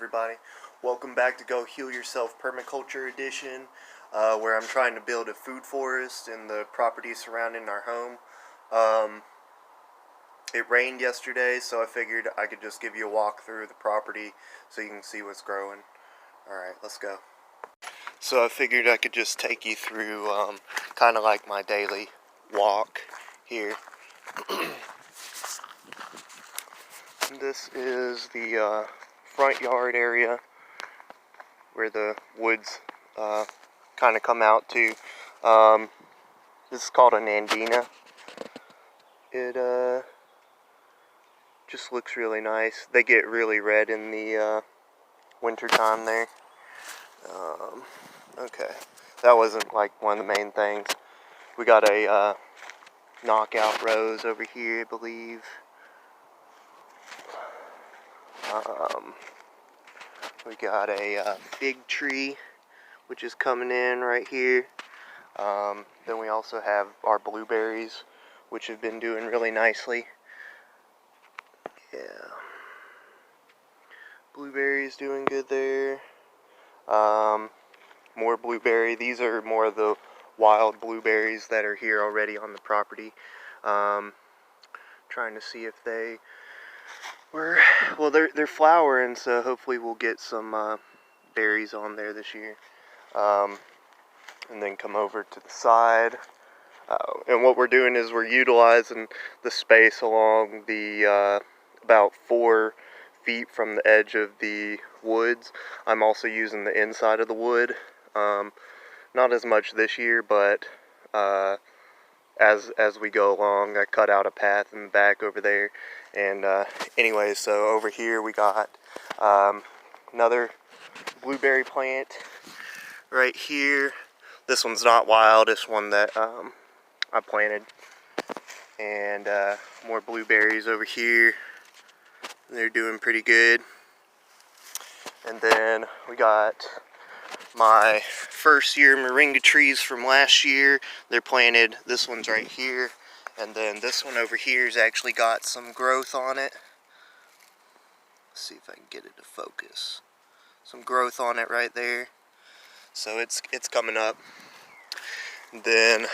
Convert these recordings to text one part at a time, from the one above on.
everybody? Welcome back to Go Heal Yourself Permaculture Edition, where I'm trying to build a food forest in the property surrounding our home. It rained yesterday, so I figured I could just give you a walk through the property so you can see what's growing. Alright, let's go. So I figured I could just take you through kind of like my daily walk here. This is the front yard area where the woods kind of come out to. This is called a Nandina. It just looks really nice. They get really red in the winter time there. Okay, that wasn't like one of the main things. We got a knockout rose over here, I believe. We got a fig tree, which is coming in right here. Then we also have our blueberries, which have been doing really nicely. Yeah. Blueberries doing good there. More blueberry. These are more of the wild blueberries that are here already on the property. Trying to see if they well, they're flowering, so hopefully we'll get some berries on there this year. And then come over to the side. And what we're doing is we're utilizing the space along the about 4 feet from the edge of the woods. I'm also using the inside of the wood. Not as much this year, but as we go along, I cut out a path in the back over there. And anyway, so over here we got another blueberry plant right here. This one's not wild, it's one that I planted. And more blueberries over here. They're doing pretty good. And then we got my first year moringa trees from last year. They're planted. This one's right here. And then this one over here has actually got some growth on it. Let's see if I can get it to focus. Some growth on it right there. So it's coming up. And then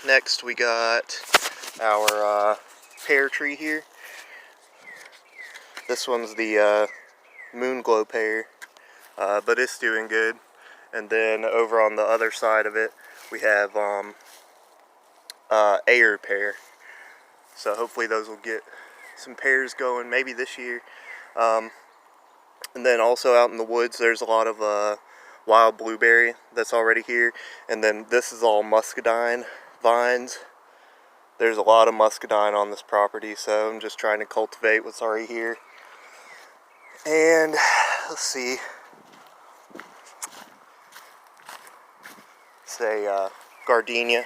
next we got our pear tree here. This one's the moon glow pear, but it's doing good. And then over on the other side of it, we have Ayer pear. So hopefully those will get some pears going, maybe this year. And then also out in the woods, there's a lot of wild blueberry that's already here. And then this is all muscadine vines. There's a lot of muscadine on this property, so I'm just trying to cultivate what's already here. And let's see. It's a gardenia.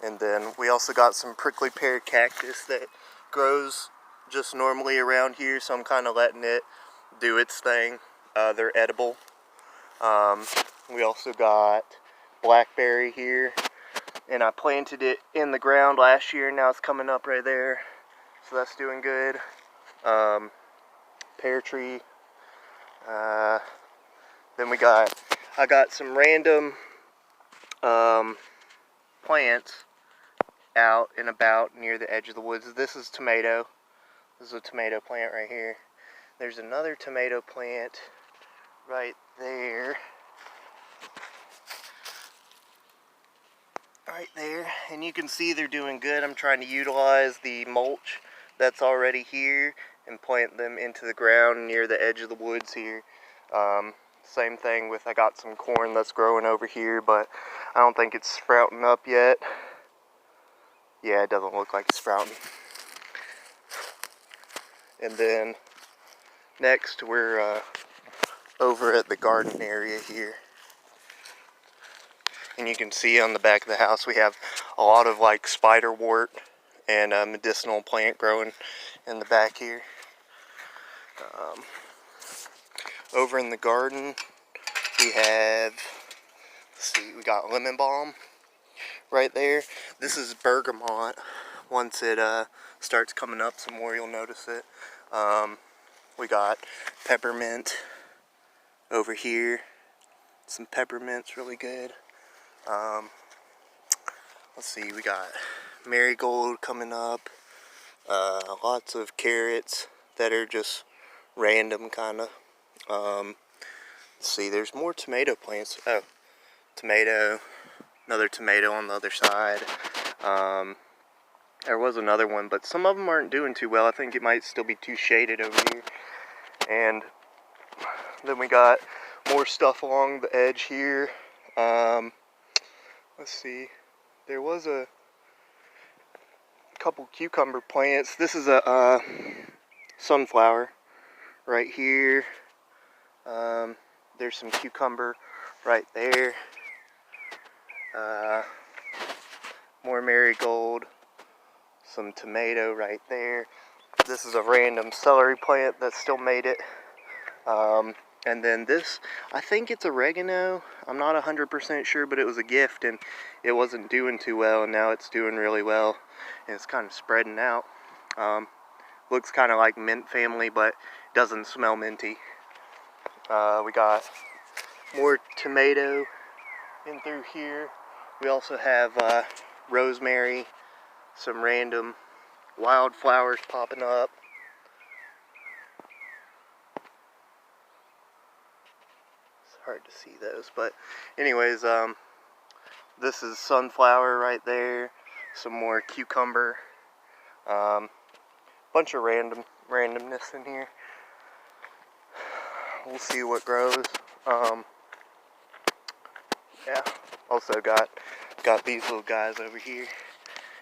And then we also got some prickly pear cactus that grows just normally around here, so I'm kind of letting it do its thing. They're edible. We also got blackberry here, and I planted it in the ground last year. Now it's coming up right there, so that's doing good. Pear tree. Then I got some random plants out and about near the edge of the woods. This is tomato. This is a tomato plant right here. There's another tomato plant right there. Right there. And you can see they're doing good. I'm trying to utilize the mulch that's already here and plant them into the ground near the edge of the woods here. Same thing with, I got some corn that's growing over here, but I don't think it's sprouting up yet. Yeah, it doesn't look like it's sprouting. And then next we're over at the garden area here. And you can see on the back of the house we have a lot of like spiderwort and a medicinal plant growing in the back here. Over in the garden we have, let's see, we got lemon balm right there. This is bergamot. Once it starts coming up some more, you'll notice it. We got peppermint Over here, some peppermints, really good. Let's see, we got marigold coming up. Lots of carrots that are just random, kind of. Let's see, there's more tomato plants. Oh, tomato, another tomato on the other side. There was another one, but some of them aren't doing too well. I think it might still be too shaded over here. And then we got more stuff along the edge here. Let's see, there was a couple cucumber plants. This is a sunflower right here. There's some cucumber right there. More marigold, some tomato right there. This is a random celery plant that still made it. And then this, I think it's oregano. I'm not 100% sure, but it was a gift and it wasn't doing too well, and now it's doing really well. And it's kind of spreading out. Looks kind of like mint family, but doesn't smell minty. We got more tomato in through here. We also have rosemary, some random wildflowers popping up. Hard to see those, but anyways, this is sunflower right there, some more cucumber, bunch of randomness in here. We'll see what grows. Yeah, also got these little guys over here.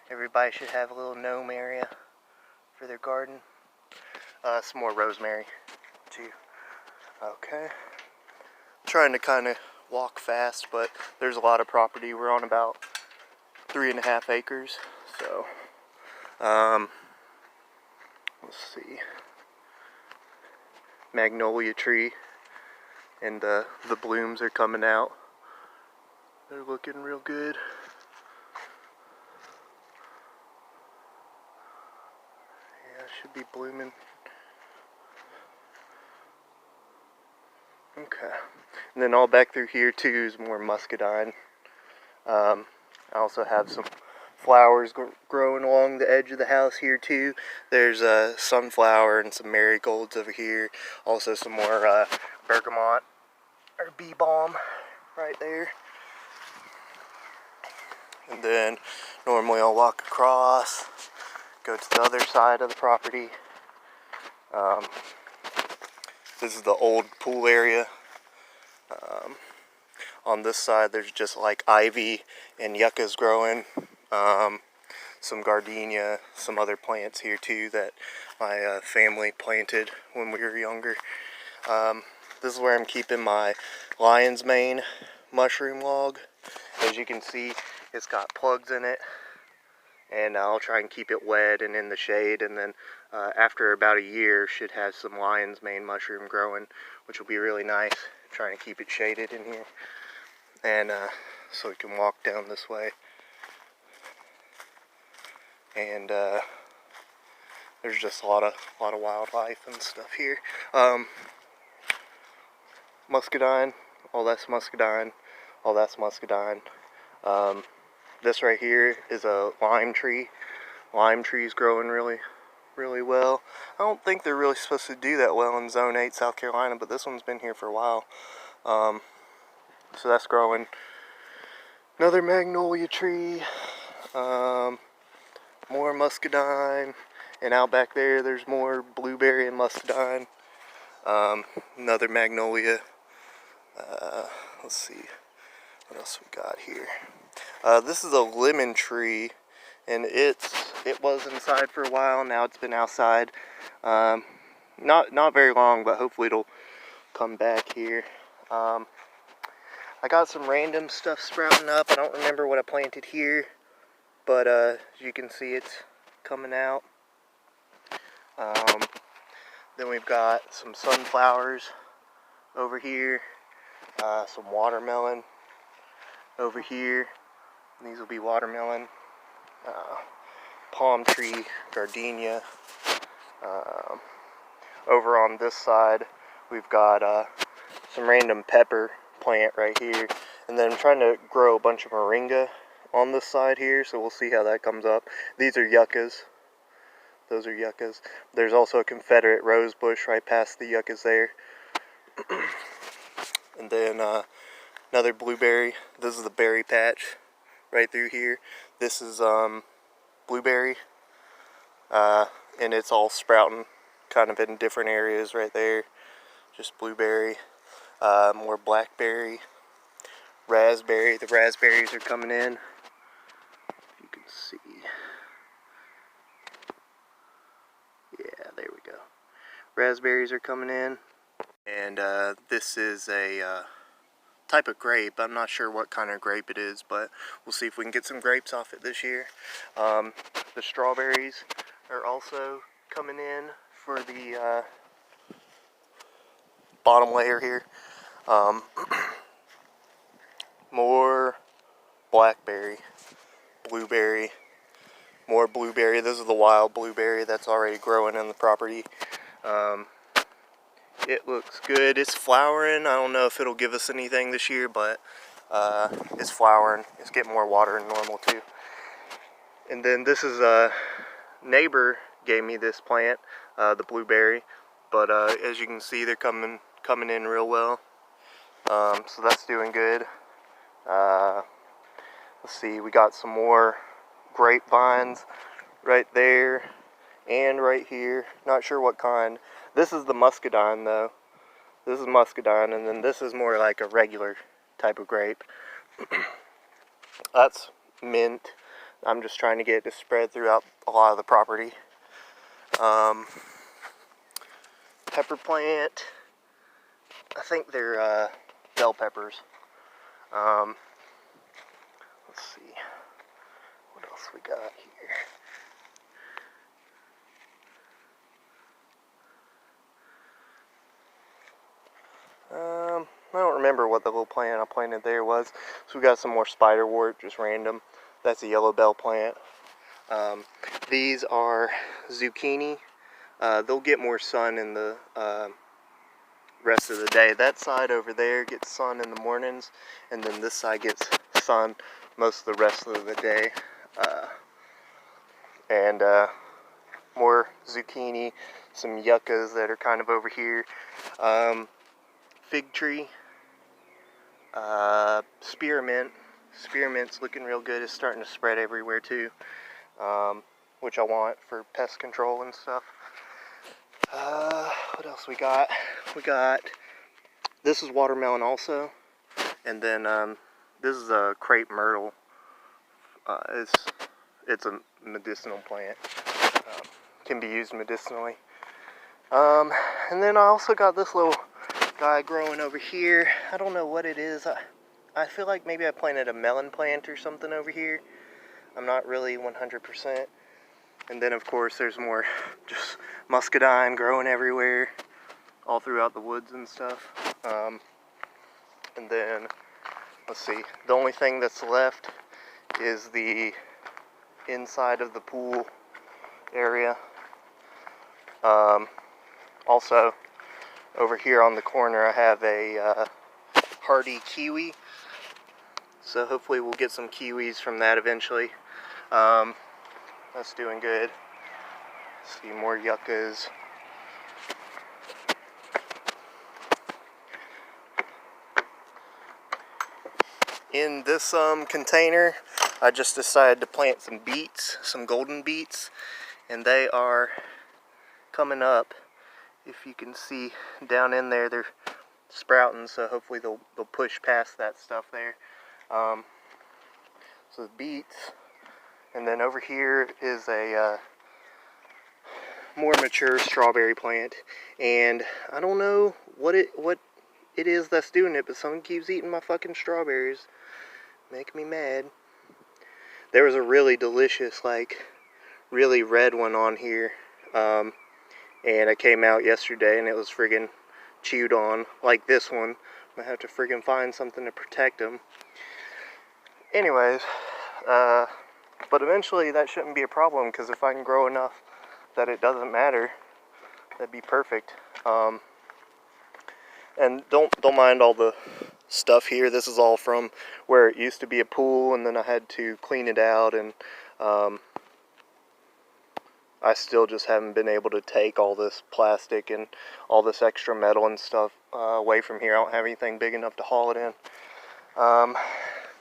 Everybody should have a little gnome area for their garden. Some more rosemary too. Okay. Trying to kind of walk fast, but there's a lot of property. We're on about 3.5 acres, so let's see, magnolia tree, and the blooms are coming out. They're looking real good. Yeah, should be blooming. Okay. And then all back through here too is more muscadine. I also have some flowers growing along the edge of the house here too. There's a sunflower and some marigolds over here. Also some more bergamot or bee balm right there. And then normally I'll walk across, go to the other side of the property. This is the old pool area. On this side there's just like ivy and yuccas growing, some gardenia, some other plants here too that my family planted when we were younger. This is where I'm keeping my lion's mane mushroom log. As you can see, it's got plugs in it, and I'll try and keep it wet and in the shade, and then after about a year should have some lion's mane mushroom growing, which will be really nice. Trying to keep it shaded in here, and so we can walk down this way. And there's just a lot of wildlife and stuff here. Muscadine, all that's muscadine, all that's muscadine. This right here is a lime tree. Lime tree's growing really well. I don't think they're really supposed to do that well in Zone 8, South Carolina, but this one's been here for a while. So that's growing. Another magnolia tree. More muscadine. And out back there's more blueberry and muscadine. Another magnolia. Let's see what else we got here. This is a lemon tree, and it was inside for a while. Now it's been outside. Not very long, but hopefully it'll come back here. I got some random stuff sprouting up. I don't remember what I planted here, but as you can see, it's coming out. Then we've got some sunflowers over here, some watermelon over here. These will be watermelon, palm tree, gardenia. Over on this side, we've got some random pepper plant right here. And then I'm trying to grow a bunch of moringa on this side here, so we'll see how that comes up. These are yuccas. Those are yuccas. There's also a Confederate rose bush right past the yuccas there. And then another blueberry. This is the berry patch right through here. This is blueberry, and it's all sprouting kind of in different areas right there. Just blueberry, more blackberry, raspberry. The raspberries are coming in. You can see. Yeah, there we go. Raspberries are coming in. And this is a type of grape. I'm not sure what kind of grape it is, but we'll see if we can get some grapes off it this year. The strawberries are also coming in for the bottom layer here. More blackberry, blueberry, more blueberry. This is the wild blueberry that's already growing in the property. It looks good. It's flowering. I don't know if it'll give us anything this year, but it's flowering. It's getting more water than normal too. And then this is a neighbor gave me this plant, the blueberry, but as you can see, they're coming in real well. So that's doing good. Let's see, we got some more grapevines right there and right here. Not sure what kind. This is the muscadine though. This is muscadine, and then this is more like a regular type of grape. That's mint. I'm just trying to get it to spread throughout a lot of the property. Pepper plant. I think they're bell peppers. Let's see. What else we got here? I don't remember what the little plant I planted there was. So we got some more spiderwort, just random. That's a yellow bell plant. These are zucchini. They'll get more sun in the rest of the day. That side over there gets sun in the mornings, and then this side gets sun most of the rest of the day. More zucchini, some yuccas that are kind of over here. Fig tree, spearmint. Spearmint's looking real good. It's starting to spread everywhere too, which I want for pest control and stuff. What else we got? We got, this is watermelon also, and then this is a crepe myrtle. It's a medicinal plant. Can be used medicinally. And then I also got this little guy growing over here. I don't know what it is. I feel like maybe I planted a melon plant or something over here. I'm not really 100%. And then of course there's more just muscadine growing everywhere, all throughout the woods and stuff. And then, let's see, the only thing that's left is the inside of the pool area. Also, over here on the corner I have a hardy kiwi. So hopefully we'll get some kiwis from that eventually. That's doing good. See more yuccas. In this container, I just decided to plant some beets, some golden beets, and they are coming up. If you can see down in there, they're sprouting, so hopefully they'll push past that stuff there. So the beets, and then over here is a more mature strawberry plant, and I don't know what it is that's doing it, but someone keeps eating my fucking strawberries. Make me mad. There was a really delicious, like, really red one on here, and it came out yesterday, and it was friggin' chewed on, like this one. I'm gonna have to friggin' find something to protect them. Anyways, but eventually that shouldn't be a problem, because if I can grow enough that it doesn't matter, that'd be perfect. And don't mind all the stuff here. This is all from where it used to be a pool, and then I had to clean it out, and I still just haven't been able to take all this plastic and all this extra metal and stuff away from here. I don't have anything big enough to haul it in.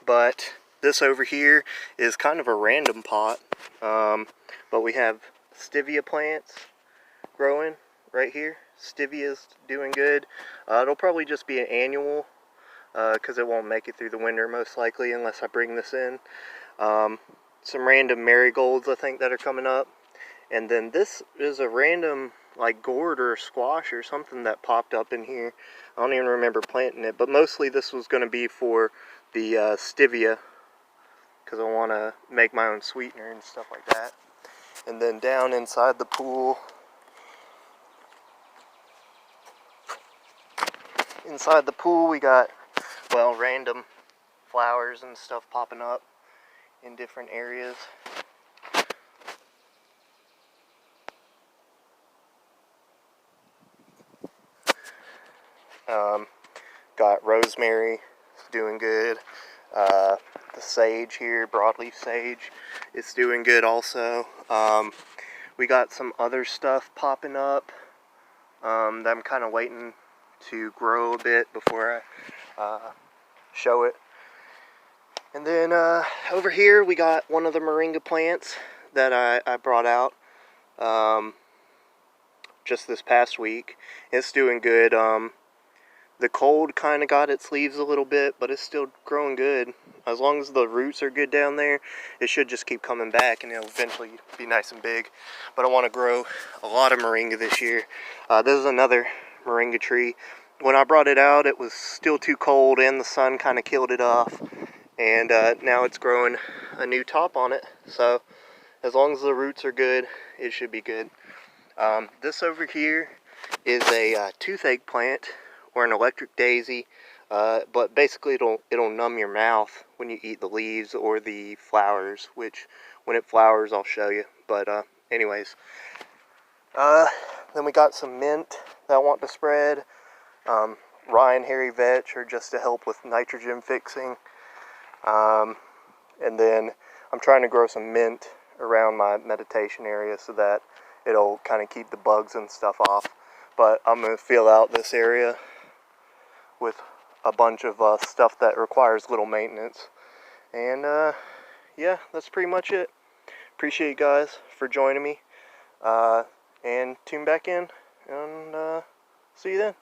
But this over here is kind of a random pot, but we have stevia plants growing right here. Stevia's doing good. It'll probably just be an annual, because it won't make it through the winter most likely unless I bring this in. Some random marigolds I think that are coming up. And then this is a random like gourd or squash or something that popped up in here. I don't even remember planting it, but mostly this was going to be for the stevia, because I want to make my own sweetener and stuff like that. And then down inside the pool, we got, well, random flowers and stuff popping up in different areas. Got rosemary, doing good. The sage here, broadleaf sage, is doing good also. We got some other stuff popping up that I'm kind of waiting to grow a bit before I show it. And then over here we got one of the moringa plants that I brought out just this past week. It's doing good. The cold kind of got its leaves a little bit, but it's still growing good. As long as the roots are good down there, it should just keep coming back, and it'll eventually be nice and big. But I want to grow a lot of moringa this year. This is another moringa tree. When I brought it out, it was still too cold, and the sun kind of killed it off. And now it's growing a new top on it. So as long as the roots are good, it should be good. This over here is a toothache plant, or an electric daisy, but basically it'll numb your mouth when you eat the leaves or the flowers, which when it flowers I'll show you. But anyways, then we got some mint that I want to spread. Rye and hairy vetch are just to help with nitrogen fixing. And then I'm trying to grow some mint around my meditation area so that it'll kind of keep the bugs and stuff off. But I'm going to fill out this area with a bunch of stuff that requires little maintenance. And yeah, that's pretty much it. Appreciate you guys for joining me. And tune back in, and see you then.